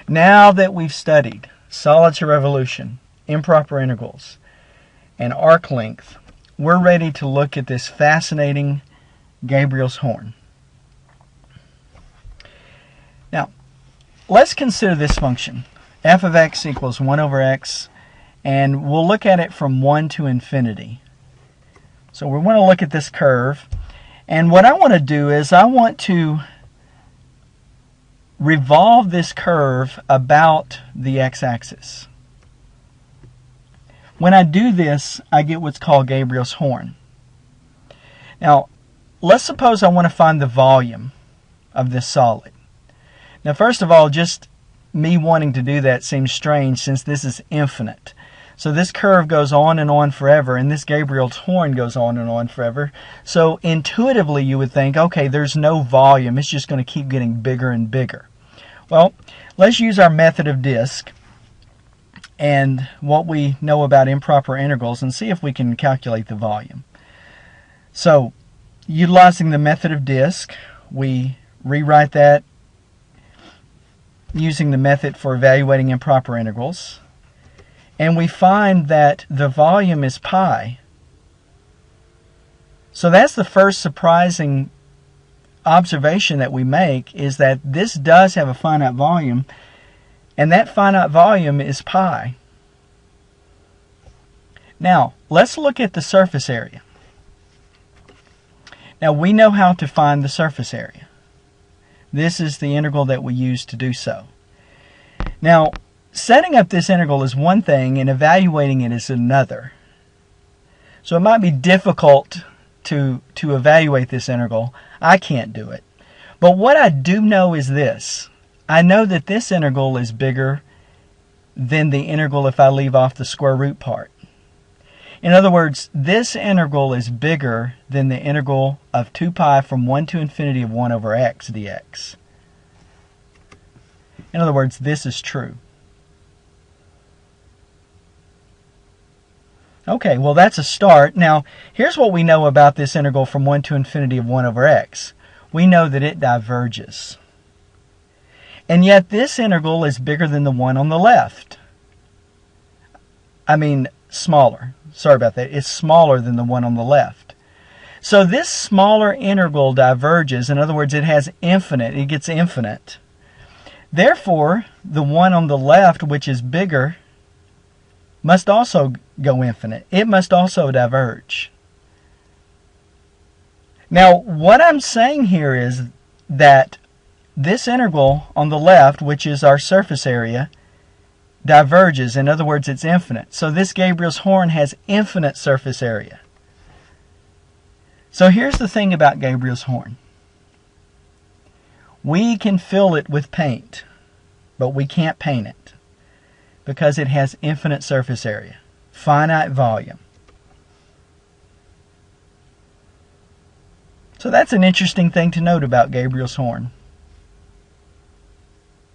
Now that we've studied solids of revolution, improper integrals, and arc length, we're ready to look at this fascinating Gabriel's horn. Now, let's consider this function. F of x equals 1 over x, and we'll look at it from 1 to infinity. So we want to look at this curve, and what I want to do is I want to revolve this curve about the x-axis. When I do this, I get what's called Gabriel's horn. Now, let's suppose I want to find the volume of this solid. Now, first of all, just me wanting to do that seems strange since this is infinite. So this curve goes on and on forever, and this Gabriel's horn goes on and on forever. So intuitively you would think, okay, there's no volume. It's just going to keep getting bigger and bigger. Well, let's use our method of disk and what we know about improper integrals and see if we can calculate the volume. So, utilizing the method of disk, we rewrite that using the method for evaluating improper integrals. And we find that the volume is pi. So that's the first surprising observation that we make, is that this does have a finite volume, and that finite volume is pi. Now, let's look at the surface area. Now, we know how to find the surface area. This is the integral that we use to do so. Now, setting up this integral is one thing, and evaluating it is another. So it might be difficult to evaluate this integral. I can't do it. But what I do know is this. I know that this integral is bigger than the integral if I leave off the square root part. In other words, this integral is bigger than the integral of 2 pi from 1 to infinity of 1 over x dx. In other words, this is true. Okay, well that's a start. Now, here's what we know about this integral from 1 to infinity of 1 over x. We know that it diverges. And yet this integral is bigger than the one on the left. I mean, smaller. Sorry about that. It's smaller than the one on the left. So this smaller integral diverges. In other words, it has infinite. It gets infinite. Therefore, the one on the left, which is bigger, must also go infinite. It must also diverge. Now, what I'm saying here is that this integral on the left, which is our surface area, diverges. In other words, it's infinite. So this Gabriel's horn has infinite surface area. So here's the thing about Gabriel's horn. We can fill it with paint, but we can't paint it because it has infinite surface area, finite volume. So that's an interesting thing to note about Gabriel's horn.